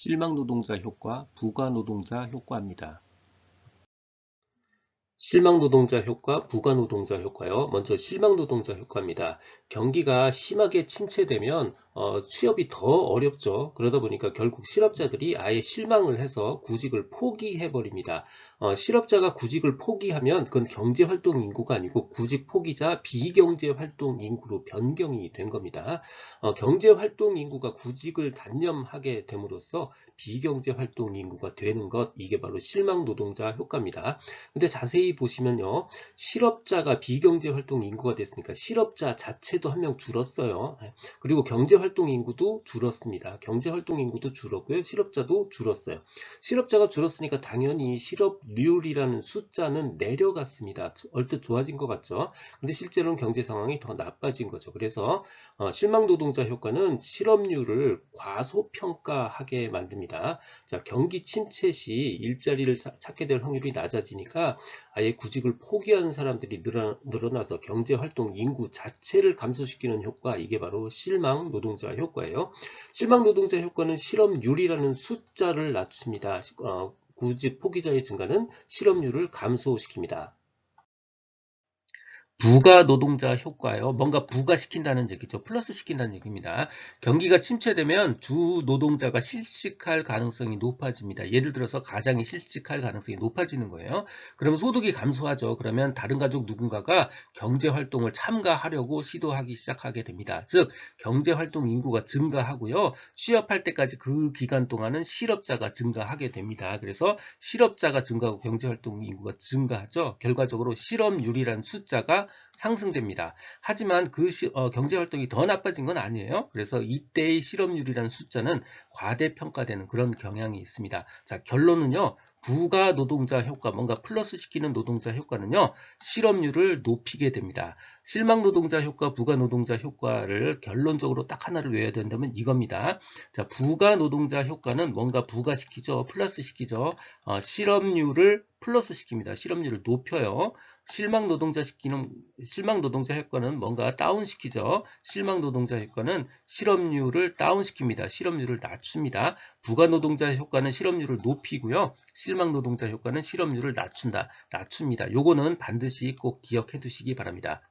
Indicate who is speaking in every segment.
Speaker 1: 실망노동자 효과, 부가노동자 효과입니다. 실망노동자 효과, 부가노동자 효과요. 먼저 실망노동자 효과입니다. 경기가 심하게 침체되면 취업이 더 어렵죠. 그러다 보니까 결국 실업자들이 아예 실망을 해서 구직을 포기해버립니다. 실업자가 구직을 포기하면 그건 경제활동 인구가 아니고 구직 포기자 비경제활동 인구로 변경이 된 겁니다. 경제활동 인구가 구직을 단념하게 됨으로써 비경제활동 인구가 되는 것, 이게 바로 실망노동자 효과입니다. 근데 자세히 보시면요, 실업자가 비경제활동 인구가 됐으니까 실업자 자체도 한 명 줄었어요. 그리고 경제활동 인구도 줄었습니다. 경제활동 인구도 줄었고요, 실업자도 줄었어요. 실업자가 줄었으니까 당연히 실업률이라는 숫자는 내려갔습니다. 얼뜻 좋아진 것 같죠? 근데 실제로는 경제 상황이 더 나빠진 거죠. 그래서 실망노동자 효과는 실업률을 과소평가하게 만듭니다. 자, 경기 침체 시 일자리를 찾게 될 확률이 낮아지니까 아예 구직을 포기하는 사람들이 늘어나서 경제활동 인구 자체를 감소시키는 효과, 이게 바로 실망노동자 효과예요. 실망노동자 효과는 실업률이라는 숫자를 낮춥니다. 구직 포기자의 증가는 실업률을 감소시킵니다. 부가 노동자 효과요. 뭔가 부가시킨다는 얘기죠. 플러스 시킨다는 얘기입니다. 경기가 침체되면 주 노동자가 실직할 가능성이 높아집니다. 예를 들어서 가장이 실직할 가능성이 높아지는 거예요. 그러면 소득이 감소하죠. 그러면 다른 가족 누군가가 경제활동을 참가하려고 시도하기 시작하게 됩니다. 즉 경제활동 인구가 증가하고요. 취업할 때까지 그 기간 동안은 실업자가 증가하게 됩니다. 그래서 실업자가 증가하고 경제활동 인구가 증가하죠. 결과적으로 실업률이라는 숫자가 상승됩니다. 하지만 그 경제활동이 더 나빠진 건 아니에요. 그래서 이때의 실업률이라는 숫자는 과대평가되는 그런 경향이 있습니다. 자, 결론은요. 부가 노동자 효과, 뭔가 플러스 시키는 노동자 효과는요. 실업률을 높이게 됩니다. 실망 노동자 효과, 부가 노동자 효과를 결론적으로 딱 하나를 외워야 된다면 이겁니다. 자, 부가 노동자 효과는 뭔가 부가시키죠. 플러스 시키죠. 실업률을 플러스 시킵니다. 실업률을 높여요. 실망 노동자 효과는 뭔가 다운시키죠. 실망 노동자 효과는 실업률을 다운시킵니다. 실업률을 낮춥니다. 부가 노동자 효과는 실업률을 높이고요. 실망 노동자 효과는 실업률을 낮춥니다. 요거는 반드시 꼭 기억해 두시기 바랍니다.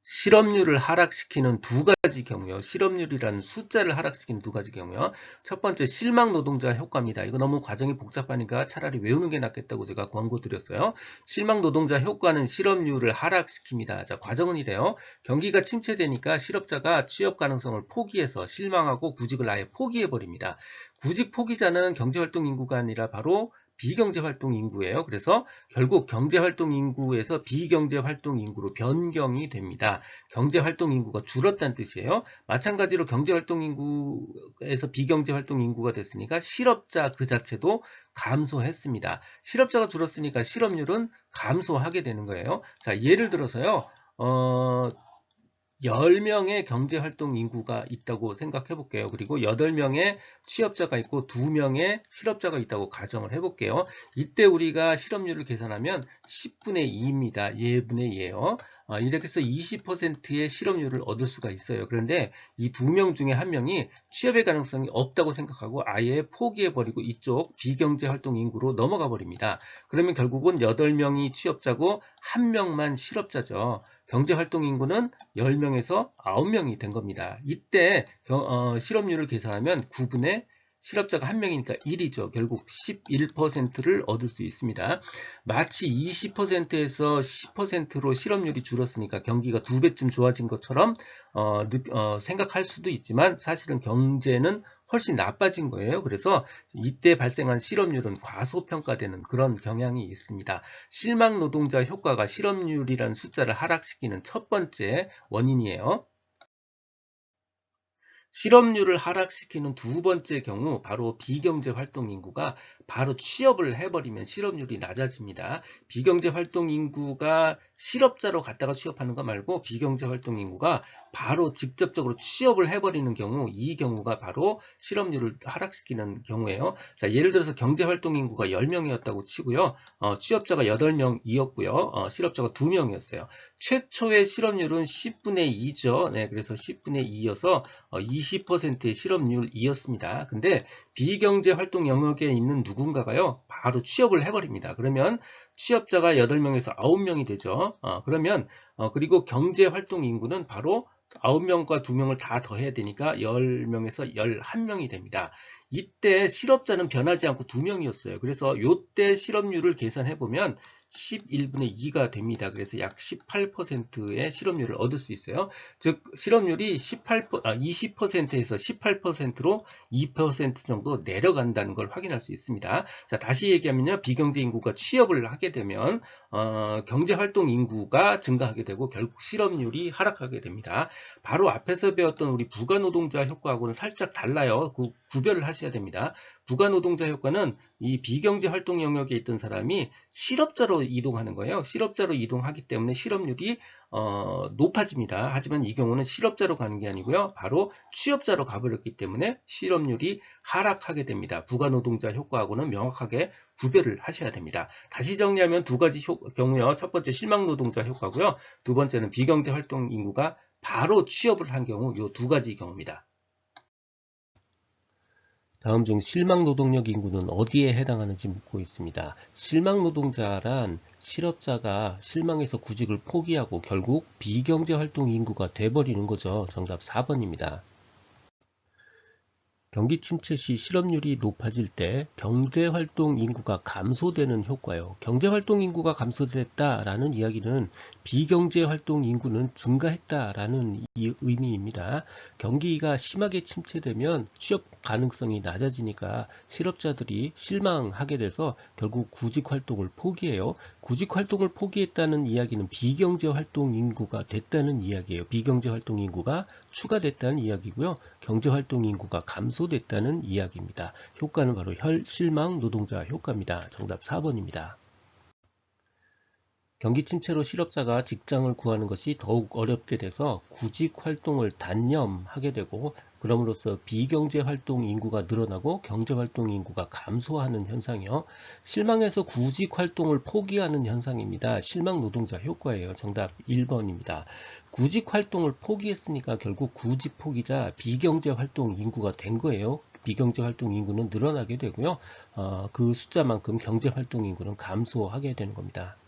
Speaker 1: 실업률을 하락시키는 두 가지 경우요. 실업률이라는 숫자를 하락시키는 두 가지 경우요. 첫 번째 실망 노동자 효과입니다. 이거 너무 과정이 복잡하니까 차라리 외우는 게 낫겠다고 제가 권고 드렸어요. 실망 노동자 효과는 실업률을 하락시킵니다. 자, 과정은 이래요. 경기가 침체되니까 실업자가 취업 가능성을 포기해서 실망하고 구직을 아예 포기해 버립니다. 구직 포기자는 경제활동 인구가 아니라 바로 비경제활동 인구예요. 그래서 결국 경제활동 인구에서 비경제활동 인구로 변경이 됩니다. 경제활동 인구가 줄었다는 뜻이에요. 마찬가지로 경제활동 인구에서 비경제활동 인구가 됐으니까 실업자 그 자체도 감소했습니다. 실업자가 줄었으니까 실업률은 감소하게 되는 거예요. 자, 예를 들어서요. 10명의 경제활동 인구가 있다고 생각해 볼게요. 그리고 8명의 취업자가 있고 2명의 실업자가 있다고 가정을 해 볼게요. 이때 우리가 실업률을 계산하면 10분의 2입니다. 예분의 예요. 이렇게 해서 20%의 실업률을 얻을 수가 있어요. 그런데 이 2명 중에 1명이 취업의 가능성이 없다고 생각하고 아예 포기해버리고 이쪽 비경제활동 인구로 넘어가 버립니다. 그러면 결국은 8명이 취업자고 1명만 실업자죠. 경제활동 인구는 10명에서 9명이 된 겁니다. 이때 실업률을 계산하면 9분의 실업자가 1명이니까 1이죠. 결국 11%를 얻을 수 있습니다. 마치 20%에서 10%로 실업률이 줄었으니까 경기가 2배쯤 좋아진 것처럼 생각할 수도 있지만 사실은 경제는 훨씬 나빠진 거예요. 그래서 이때 발생한 실업률은 과소평가되는 그런 경향이 있습니다. 실망 노동자 효과가 실업률이라는 숫자를 하락시키는 첫 번째 원인이에요. 실업률을 하락시키는 두 번째 경우 바로 비경제활동 인구가 바로 취업을 해버리면 실업률이 낮아집니다. 비경제활동 인구가 실업자로 갔다가 취업하는 거 말고 비경제활동 인구가 바로 직접적으로 취업을 해버리는 경우, 이 경우가 바로 실업률을 하락시키는 경우예요. 자, 예를 들어서 경제활동 인구가 10명이었다고 치고요. 취업자가 8명이었고요. 실업자가 2명이었어요. 최초의 실업률은 10분의 2죠. 네, 그래서 10분의 2여서 20%의 실업률이었습니다. 근데 비경제 활동 영역에 있는 누군가가요, 바로 취업을 해버립니다. 그러면 취업자가 8명에서 9명이 되죠. 그러면 그리고 경제 활동 인구는 바로 9명과 2명을 다 더해야 되니까 10명에서 11명이 됩니다. 이때 실업자는 변하지 않고 2명이었어요. 그래서 이때 실업률을 계산해 보면 11분의 2가 됩니다. 그래서 약 18%의 실업률을 얻을 수 있어요. 즉 실업률이 20%에서 18%로 2% 정도 내려간다는 걸 확인할 수 있습니다. 자, 다시 얘기하면요. 비경제 인구가 취업을 하게 되면 경제활동 인구가 증가하게 되고 결국 실업률이 하락하게 됩니다. 바로 앞에서 배웠던 우리 부가노동자 효과하고는 살짝 달라요. 구별을 하셔야 됩니다. 부가노동자 효과는 이 비경제 활동 영역에 있던 사람이 실업자로 이동하는 거예요. 실업자로 이동하기 때문에 실업률이 높아집니다. 하지만 이 경우는 실업자로 가는 게 아니고요. 바로 취업자로 가버렸기 때문에 실업률이 하락하게 됩니다. 부가노동자 효과하고는 명확하게 구별을 하셔야 됩니다. 다시 정리하면 두 가지 경우요. 첫 번째 실망노동자 효과고요. 두 번째는 비경제 활동 인구가 바로 취업을 한 경우 이 두 가지 경우입니다. 다음 중 실망노동력 인구는 어디에 해당하는지 묻고 있습니다. 실망노동자란 실업자가 실망해서 구직을 포기하고 결국 비경제활동 인구가 돼버리는 거죠. 정답 4번입니다. 경기 침체 시 실업률이 높아질 때 경제활동 인구가 감소되는 효과요. 경제활동 인구가 감소됐다라는 이야기는 비경제활동 인구는 증가했다라는 의미입니다. 경기가 심하게 침체되면 취업 가능성이 낮아지니까 실업자들이 실망하게 돼서 결국 구직활동을 포기해요. 구직활동을 포기했다는 이야기는 비경제활동 인구가 됐다는 이야기예요. 비경제활동 인구가 추가됐다는 이야기고요. 경제활동 인구가 감소됐다는 이야기입니다. 효과는 바로 실망 노동자 효과입니다. 정답 4번입니다. 경기 침체로 실업자가 직장을 구하는 것이 더욱 어렵게 돼서 구직 활동을 단념하게 되고 그럼으로써 비경제 활동 인구가 늘어나고 경제 활동 인구가 감소하는 현상이요. 실망해서 구직 활동을 포기하는 현상입니다. 실망 노동자 효과예요. 정답 1번입니다. 구직 활동을 포기했으니까 결국 구직 포기자 비경제 활동 인구가 된 거예요. 비경제 활동 인구는 늘어나게 되고요. 그 숫자만큼 경제 활동 인구는 감소하게 되는 겁니다.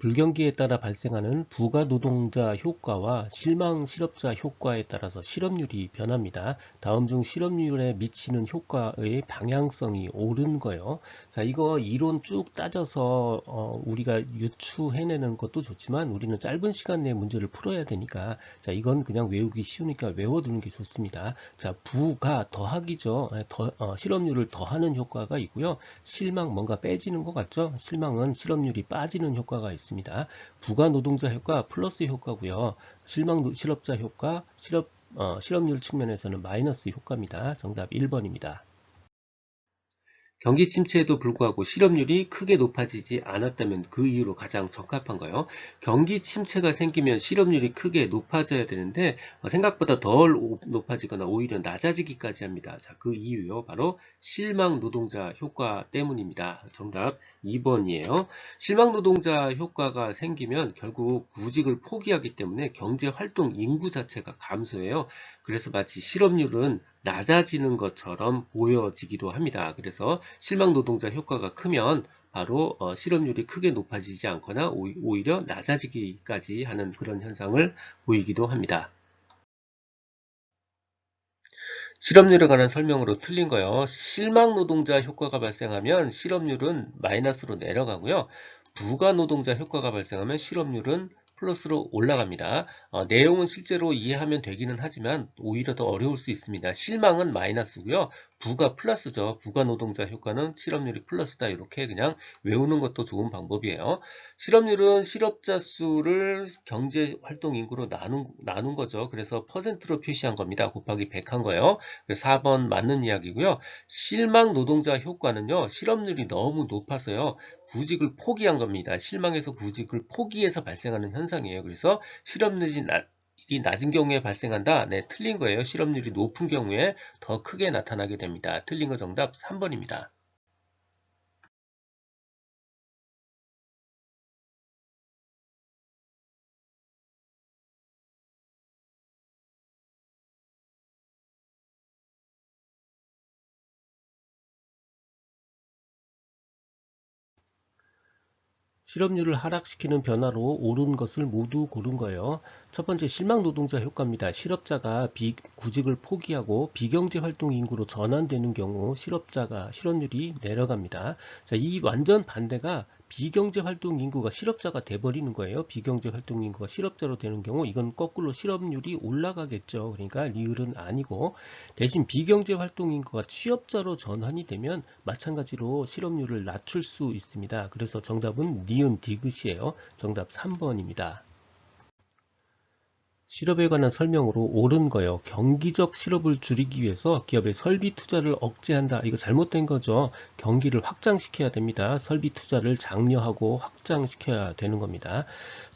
Speaker 1: 불경기에 따라 발생하는 부가노동자 효과와 실망 실업자 효과에 따라서 실업률이 변합니다. 다음 중 실업률에 미치는 효과의 방향성이 옳은 거요. 자, 이거 이론 쭉 따져서 우리가 유추해내는 것도 좋지만 우리는 짧은 시간 내에 문제를 풀어야 되니까 자, 이건 그냥 외우기 쉬우니까 외워두는 게 좋습니다. 자, 부가 더하기죠. 실업률을 더하는 효과가 있고요. 실망 뭔가 빼지는 것 같죠? 실망은 실업률이 빠지는 효과가 있습니다. 부가노동자 효과 플러스 효과고요. 실업자 효과 실업률 측면에서는 마이너스 효과입니다. 정답 1번입니다. 경기 침체에도 불구하고 실업률이 크게 높아지지 않았다면 그 이유로 가장 적합한 거예요. 경기 침체가 생기면 실업률이 크게 높아져야 되는데 생각보다 덜 높아지거나 오히려 낮아지기까지 합니다. 자, 그 이유요. 바로 실망 노동자 효과 때문입니다. 정답 2번이에요. 실망 노동자 효과가 생기면 결국 구직을 포기하기 때문에 경제 활동 인구 자체가 감소해요. 그래서 마치 실업률은 낮아지는 것처럼 보여지기도 합니다. 그래서 실망 노동자 효과가 크면 바로 실업률이 크게 높아지지 않거나 오히려 낮아지기까지 하는 그런 현상을 보이기도 합니다. 실업률에 관한 설명으로 틀린 거요. 실망 노동자 효과가 발생하면 실업률은 마이너스로 내려가고요. 부가 노동자 효과가 발생하면 실업률은 플러스로 올라갑니다. 내용은 실제로 이해하면 되기는 하지만 오히려 더 어려울 수 있습니다. 실망은 마이너스고요. 부가 플러스죠. 부가 노동자 효과는 실업률이 플러스다. 이렇게 그냥 외우는 것도 좋은 방법이에요. 실업률은 실업자 수를 경제활동 인구로 나눈 거죠. 그래서 퍼센트로 표시한 겁니다. 곱하기 100한 거예요. 4번 맞는 이야기고요. 실망 노동자 효과는요. 실업률이 너무 높아서요. 구직을 포기한 겁니다. 실망해서 구직을 포기해서 발생하는 현상이에요. 그래서 실업률이 낮은 경우에 발생한다. 네, 틀린 거예요. 실업률이 높은 경우에 더 크게 나타나게 됩니다. 틀린 거 정답 3번입니다. 실업률을 하락시키는 변화로 옳은 것을 모두 고른 거예요. 첫 번째 실망 노동자 효과입니다. 실업자가 구직을 포기하고 비경제 활동 인구로 전환되는 경우 실업률이 내려갑니다. 자, 이 완전 반대가 비경제 활동 인구가 실업자가 돼버리는 거예요. 비경제 활동 인구가 실업자로 되는 경우 이건 거꾸로 실업률이 올라가겠죠. 그러니까 리을은 아니고, 대신 비경제 활동 인구가 취업자로 전환이 되면 마찬가지로 실업률을 낮출 수 있습니다. 그래서 정답은 니은 디귿이에요. 정답 3번입니다. 실업에 관한 설명으로 옳은 거요. 경기적 실업을 줄이기 위해서 기업의 설비 투자를 억제한다. 이거 잘못된 거죠. 경기를 확장시켜야 됩니다. 설비 투자를 장려하고 확장시켜야 되는 겁니다.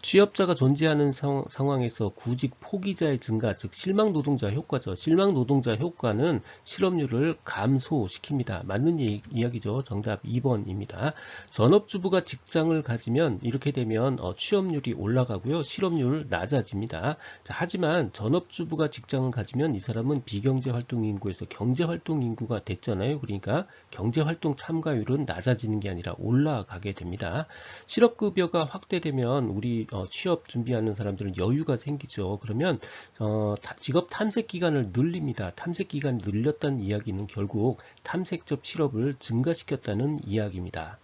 Speaker 1: 취업자가 존재하는 상황에서 구직 포기자의 증가, 즉 실망 노동자 효과죠. 실망 노동자 효과는 실업률을 감소시킵니다. 맞는 이야기죠. 정답 2번입니다. 전업주부가 직장을 가지면 이렇게 되면 취업률이 올라가고요. 실업률 낮아집니다. 자, 하지만 전업주부가 직장을 가지면 이 사람은 비경제활동 인구에서 경제활동 인구가 됐잖아요. 그러니까 경제활동 참가율은 낮아지는 게 아니라 올라가게 됩니다. 실업급여가 확대되면 우리 취업 준비하는 사람들은 여유가 생기죠. 그러면 직업 탐색 기간을 늘립니다. 탐색 기간이 늘렸다는 이야기는 결국 탐색적 실업을 증가시켰다는 이야기입니다.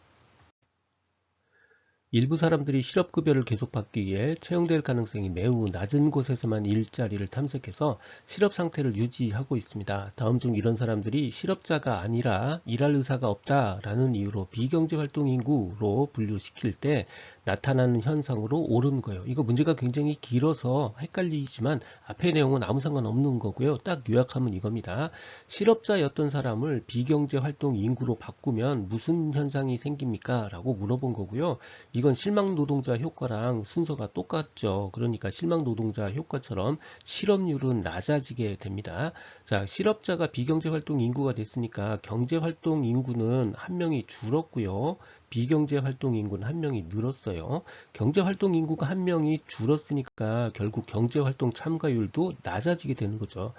Speaker 1: 일부 사람들이 실업급여를 계속 받기 위해 채용될 가능성이 매우 낮은 곳에서만 일자리를 탐색해서 실업 상태를 유지하고 있습니다. 다음 중 이런 사람들이 실업자가 아니라 일할 의사가 없다라는 이유로 비경제활동 인구로 분류시킬 때 나타나는 현상으로 옳은 거예요. 이거 문제가 굉장히 길어서 헷갈리지만 앞의 내용은 아무 상관없는 거고요. 딱 요약하면 이겁니다. 실업자였던 사람을 비경제활동 인구로 바꾸면 무슨 현상이 생깁니까? 라고 물어본 거고요. 이건 실망 노동자 효과랑 순서가 똑같죠. 그러니까 실망 노동자 효과처럼 실업률은 낮아지게 됩니다. 자, 실업자가 비경제활동 인구가 됐으니까 경제활동 인구는 한 명이 줄었고요. 비경제활동 인구는 한 명이 늘었어요. 경제활동 인구가 한 명이 줄었으니까 결국 경제활동 참가율도 낮아지게 되는 거죠.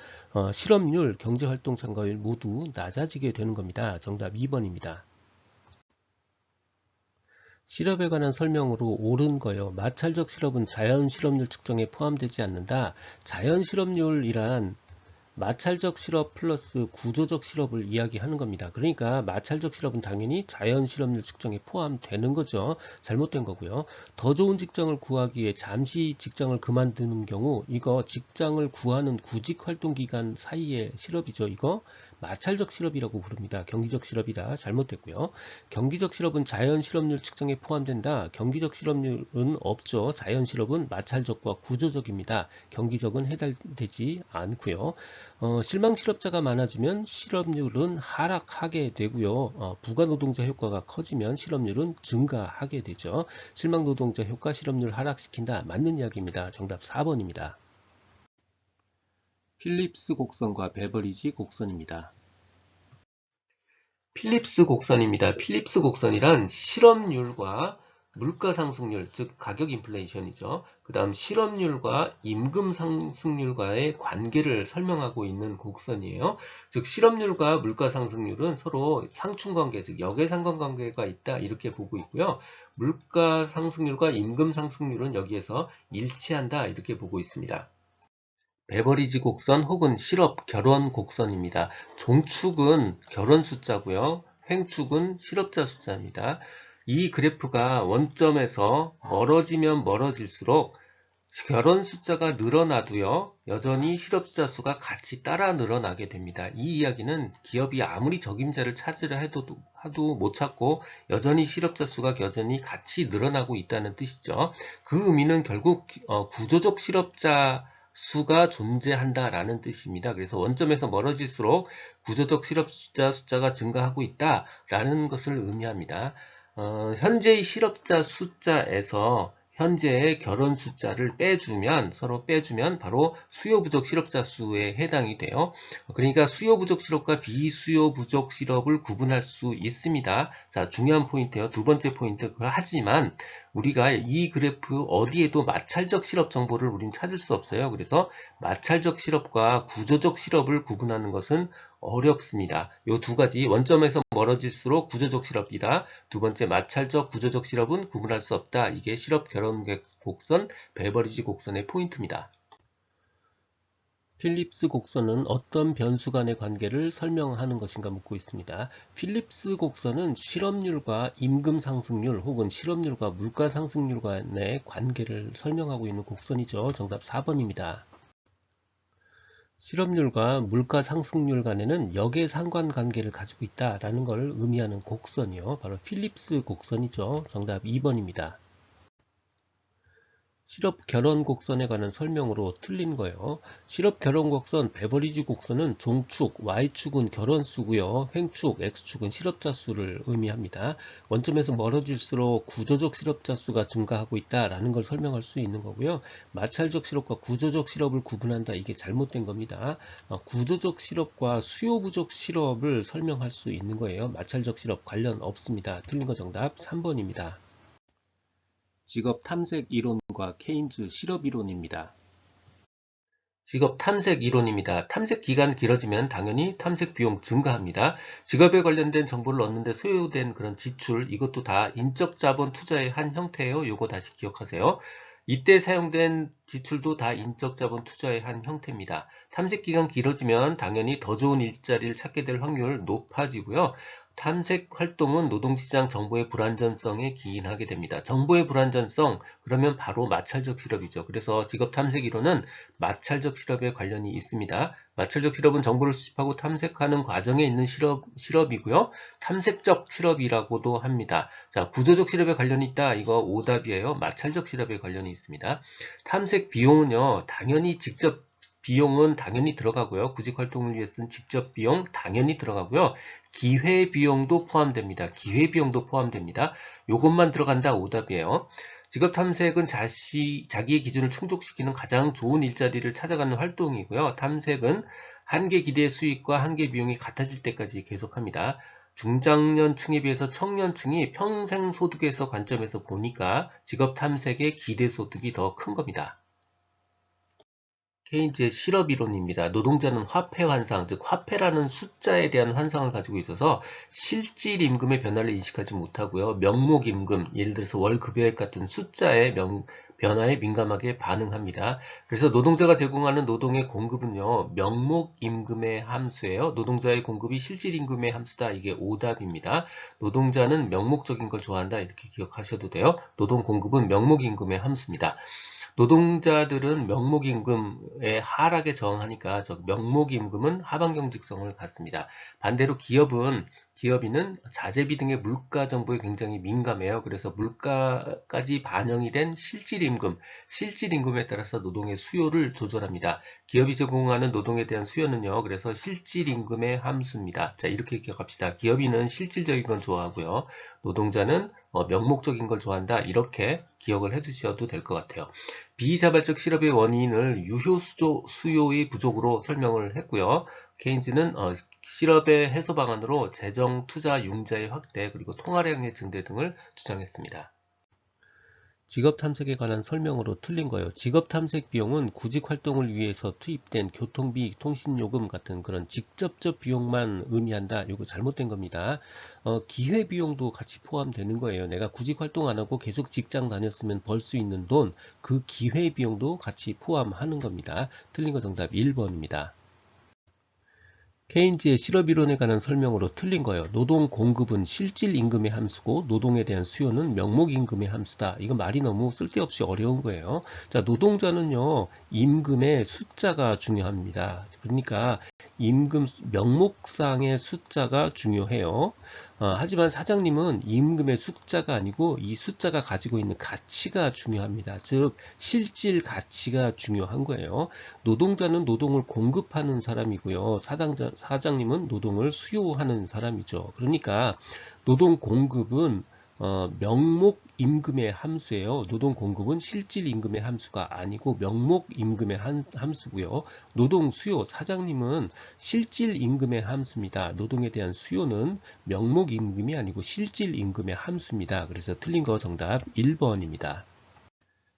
Speaker 1: 실업률, 경제활동 참가율 모두 낮아지게 되는 겁니다. 정답 2번입니다. 실업에 관한 설명으로 옳은 거요. 마찰적 실업은 자연 실업률 측정에 포함되지 않는다. 자연 실업률이란 마찰적 실업 플러스 구조적 실업을 이야기하는 겁니다. 그러니까 마찰적 실업은 당연히 자연 실업률 측정에 포함되는 거죠. 잘못된 거고요. 더 좋은 직장을 구하기 위해 잠시 직장을 그만두는 경우 이거 직장을 구하는 구직 활동 기간 사이의 실업이죠. 이거 마찰적 실업이라고 부릅니다. 경기적 실업이라 잘못됐고요. 경기적 실업은 자연 실업률 측정에 포함된다. 경기적 실업률은 없죠. 자연 실업은 마찰적과 구조적입니다. 경기적은 해당되지 않고요. 실망 실업자가 많아지면 실업률은 하락하게 되고요. 부가 노동자 효과가 커지면 실업률은 증가하게 되죠. 실망 노동자 효과 실업률 하락시킨다. 맞는 이야기입니다. 정답 4번입니다. 필립스 곡선과 베버리지 곡선입니다. 필립스 곡선입니다. 필립스 곡선이란 실업률과 물가 상승률, 즉 가격 인플레이션이죠. 그 다음 실업률과 임금 상승률과의 관계를 설명하고 있는 곡선이에요. 즉 실업률과 물가 상승률은 서로 상충관계, 즉 역외상관관계가 있다 이렇게 보고 있고요. 물가 상승률과 임금 상승률은 여기에서 일치한다 이렇게 보고 있습니다. 베버리지 곡선 혹은 실업 결혼 곡선입니다. 종축은 결혼 숫자고요. 횡축은 실업자 숫자입니다. 이 그래프가 원점에서 멀어지면 멀어질수록 결혼 숫자가 늘어나도요, 여전히 실업자 수가 같이 따라 늘어나게 됩니다. 이 이야기는 기업이 아무리 적임자를 찾으려 해도 못 찾고 여전히 실업자 수가 여전히 같이 늘어나고 있다는 뜻이죠. 그 의미는 결국 구조적 실업자 수가 존재한다라는 뜻입니다. 그래서 원점에서 멀어질수록 구조적 실업자 숫자가 증가하고 있다라는 것을 의미합니다. 현재의 실업자 숫자에서 현재의 결혼 숫자를 서로 빼주면 바로 수요 부족 실업자 수에 해당이 돼요. 그러니까 수요 부족 실업과 비수요 부족 실업을 구분할 수 있습니다. 자, 중요한 포인트예요. 두 번째 포인트. 하지만 우리가 이 그래프 어디에도 마찰적 실업 정보를 우린 찾을 수 없어요. 그래서 마찰적 실업과 구조적 실업을 구분하는 것은 어렵습니다. 요 두 가지 원점에서 멀어질수록 구조적 실업이다. 두 번째 마찰적 구조적 실업은 구분할 수 없다. 이게 실업 결혼 곡선, 베버리지 곡선의 포인트입니다. 필립스 곡선은 어떤 변수 간의 관계를 설명하는 것인가 묻고 있습니다. 필립스 곡선은 실업률과 임금 상승률 혹은 실업률과 물가 상승률 간의 관계를 설명하고 있는 곡선이죠. 정답 4번입니다. 실업률과 물가 상승률 간에는 역의 상관관계를 가지고 있다라는 걸 의미하는 곡선이요. 바로 필립스 곡선이죠. 정답 2번입니다. 실업 결혼 곡선에 관한 설명으로 틀린 거예요. 실업 결혼 곡선, 베버리지 곡선은 종축, Y축은 결혼 수고요. 횡축, X축은 실업자 수를 의미합니다. 원점에서 멀어질수록 구조적 실업자 수가 증가하고 있다라는 걸 설명할 수 있는 거고요. 마찰적 실업과 구조적 실업을 구분한다. 이게 잘못된 겁니다. 구조적 실업과 수요 부족 실업을 설명할 수 있는 거예요. 마찰적 실업 관련 없습니다. 틀린 거 정답 3번입니다. 직업 탐색 이론과 케인즈 실업 이론입니다. 직업 탐색 이론입니다. 탐색 기간 길어지면 당연히 탐색 비용 증가합니다. 직업에 관련된 정보를 얻는데 소요된 그런 지출, 이것도 다 인적 자본 투자의 한 형태예요. 요거 다시 기억하세요. 이때 사용된 지출도 다 인적 자본 투자의 한 형태입니다. 탐색 기간 길어지면 당연히 더 좋은 일자리를 찾게 될 확률 높아지고요. 탐색 활동은 노동시장 정보의 불안전성에 기인하게 됩니다. 정보의 불안전성, 그러면 바로 마찰적 실업이죠. 그래서 직업 탐색 이론은 마찰적 실업에 관련이 있습니다. 마찰적 실업은 정보를 수집하고 탐색하는 과정에 있는 실업이고요. 탐색적 실업이라고도 합니다. 자, 구조적 실업에 관련이 있다. 이거 오답이에요. 마찰적 실업에 관련이 있습니다. 탐색 비용은요, 비용은 당연히 들어가고요. 구직 활동을 위해 쓴 직접 비용 당연히 들어가고요. 기회 비용도 포함됩니다. 기회 비용도 포함됩니다. 요것만 들어간다 오답이에요. 직업 탐색은 자기의 기준을 충족시키는 가장 좋은 일자리를 찾아가는 활동이고요. 탐색은 한계 기대 수익과 한계 비용이 같아질 때까지 계속합니다. 중장년층에 비해서 청년층이 평생 소득에서 관점에서 보니까 직업 탐색의 기대 소득이 더 큰 겁니다. 케인즈의 실업 이론입니다. 노동자는 화폐 환상, 즉 화폐라는 숫자에 대한 환상을 가지고 있어서 실질 임금의 변화를 인식하지 못하고요. 명목 임금, 예를 들어서 월급액 같은 숫자의 변화에 민감하게 반응합니다. 그래서 노동자가 제공하는 노동의 공급은요, 명목 임금의 함수예요. 노동자의 공급이 실질 임금의 함수다. 이게 오답입니다. 노동자는 명목적인 걸 좋아한다. 이렇게 기억하셔도 돼요. 노동 공급은 명목 임금의 함수입니다. 노동자들은 명목임금의 하락에 저항하니까 명목임금은 하방경직성을 갖습니다. 반대로 기업인은 자재비 등의 물가 정보에 굉장히 민감해요. 그래서 물가까지 반영이 된 실질임금에 따라서 노동의 수요를 조절합니다. 기업이 제공하는 노동에 대한 수요는요. 그래서 실질임금의 함수입니다. 자, 이렇게 기억합시다. 기업인은 실질적인 건 좋아하고요. 노동자는 명목적인 걸 좋아한다. 이렇게 기억을 해두셔도 될 것 같아요. 비자발적 실업의 원인을 유효 수요의 부족으로 설명을 했고요. 케인즈는 실업의 해소 방안으로 재정, 투자, 융자의 확대, 그리고 통화량의 증대 등을 주장했습니다. 직업 탐색에 관한 설명으로 틀린 거예요. 직업 탐색 비용은 구직 활동을 위해서 투입된 교통비, 통신요금 같은 그런 직접적 비용만 의미한다. 이거 잘못된 겁니다. 기회 비용도 같이 포함되는 거예요. 내가 구직 활동 안 하고 계속 직장 다녔으면 벌 수 있는 돈, 그 기회 비용도 같이 포함하는 겁니다. 틀린 거 정답 1번입니다. 케인즈의 실업이론에 관한 설명으로 틀린 거예요. 노동 공급은 실질 임금의 함수고 노동에 대한 수요는 명목 임금의 함수다. 이거 말이 너무 쓸데없이 어려운 거예요. 자, 노동자는요, 임금의 숫자가 중요합니다. 그러니까 임금 명목상의 숫자가 중요해요. 하지만 사장님은 임금의 숫자가 아니고 이 숫자가 가지고 있는 가치가 중요합니다. 즉 실질 가치가 중요한 거예요. 노동자는 노동을 공급하는 사람이고요. 사장님은 노동을 수요하는 사람이죠. 그러니까 노동 공급은 명목 임금의 함수예요. 노동 공급은 실질 임금의 함수가 아니고 명목 임금의 함수고요. 노동 수요, 사장님은 실질 임금의 함수입니다. 노동에 대한 수요는 명목 임금이 아니고 실질 임금의 함수입니다. 그래서 틀린 거 정답 1번입니다.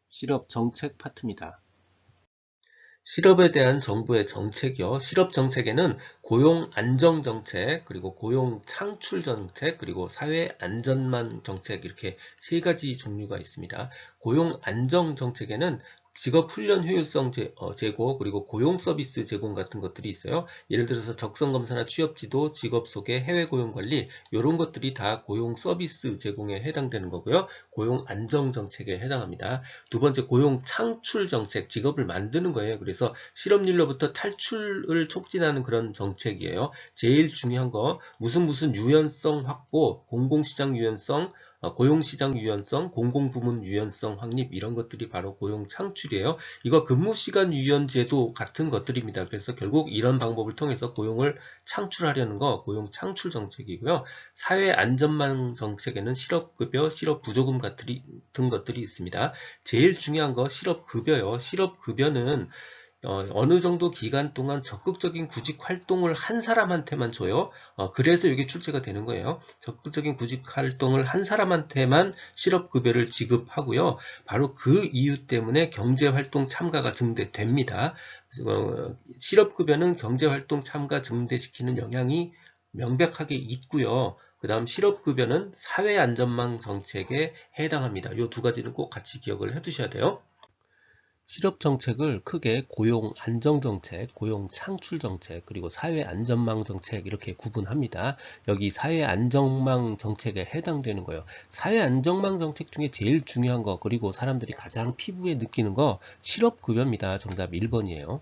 Speaker 1: 실업 정책 파트입니다. 실업에 대한 정부의 정책이요. 실업 정책에는 고용 안정 정책, 그리고 고용 창출 정책, 그리고 사회 안전망 정책 이렇게 세 가지 종류가 있습니다. 고용 안정 정책에는 직업 훈련 효율성 제고, 그리고 고용 서비스 제공 같은 것들이 있어요. 예를 들어서 적성 검사나 취업 지도, 직업 소개, 해외 고용 관리 이런 것들이 다 고용 서비스 제공에 해당되는 거고요. 고용 안정 정책에 해당합니다. 두 번째 고용 창출 정책, 직업을 만드는 거예요. 그래서 실업률로부터 탈출을 촉진하는 그런 정책이에요. 제일 중요한 거 무슨 유연성 확보, 공공시장 유연성, 고용시장 유연성, 공공부문 유연성 확립 이런 것들이 바로 고용 창출이에요. 이거 근무시간 유연제도 같은 것들입니다. 그래서 결국 이런 방법을 통해서 고용을 창출하려는 거 고용 창출 정책이고요. 사회 안전망 정책에는 실업급여, 실업부조금 같은 것들이 있습니다. 제일 중요한 거 실업급여요. 실업급여는 어느 정도 기간 동안 적극적인 구직 활동을 한 사람한테만 줘요. 그래서 이게 출제가 되는 거예요. 적극적인 구직 활동을 한 사람한테만 실업급여를 지급하고요. 바로 그 이유 때문에 경제활동 참가가 증대됩니다. 실업급여는 경제활동 참가 증대시키는 영향이 명백하게 있고요. 그 다음 실업급여는 사회안전망 정책에 해당합니다. 이 두 가지는 꼭 같이 기억을 해두셔야 돼요. 실업 정책을 크게 고용 안정 정책, 고용 창출 정책, 그리고 사회 안전망 정책 이렇게 구분합니다. 여기 사회 안전망 정책에 해당되는 거예요. 사회 안전망 정책 중에 제일 중요한 거, 그리고 사람들이 가장 피부에 느끼는 거 실업급여입니다. 정답 1번이에요.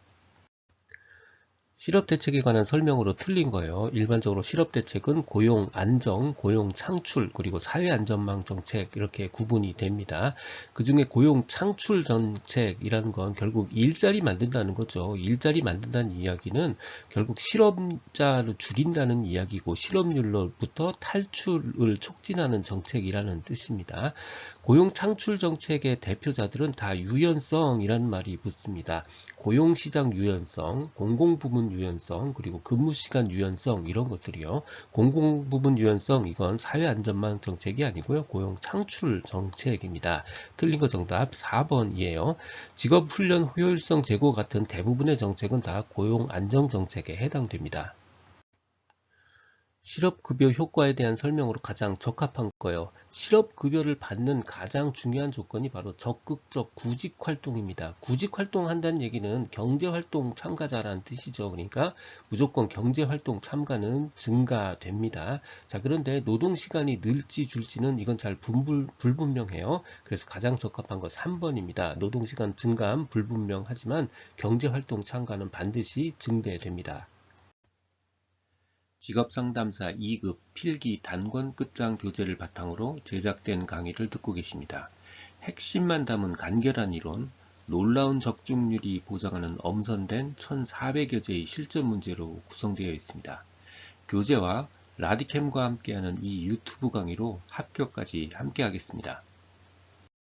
Speaker 1: 실업대책에 관한 설명으로 틀린 거예요. 일반적으로 실업대책은 고용 안정, 고용 창출, 그리고 사회안전망 정책 이렇게 구분이 됩니다. 그 중에 고용 창출 정책이라는 건 결국 일자리 만든다는 거죠. 일자리 만든다는 이야기는 결국 실업자를 줄인다는 이야기고 실업률로부터 탈출을 촉진하는 정책이라는 뜻입니다. 고용 창출 정책의 대표자들은 다 유연성이라는 말이 붙습니다. 고용시장 유연성, 공공부문 유연성, 그리고 근무시간 유연성 이런 것들이요. 공공부문 유연성 이건 사회안전망 정책이 아니고요. 고용 창출 정책입니다. 틀린 거 정답 4번이에요. 직업훈련 효율성 제고 같은 대부분의 정책은 다 고용 안정 정책에 해당됩니다. 실업급여 효과에 대한 설명으로 가장 적합한 거예요. 실업급여를 받는 가장 중요한 조건이 바로 적극적 구직활동입니다. 구직활동 한다는 얘기는 경제활동 참가자라는 뜻이죠. 그러니까 무조건 경제활동 참가는 증가됩니다. 자, 그런데 노동시간이 늘지 줄지는 이건 잘 불분명해요. 그래서 가장 적합한 거 3번입니다. 노동시간 증가는 불분명하지만 경제활동 참가는 반드시 증대됩니다. 직업상담사 2급 필기 단권 끝장 교재를 바탕으로 제작된 강의를 듣고 계십니다. 핵심만 담은 간결한 이론, 놀라운 적중률이 보장하는 엄선된 1400여 개의 실전 문제로 구성되어 있습니다. 교재와 라디캠과 함께하는 이 유튜브 강의로 합격까지 함께하겠습니다.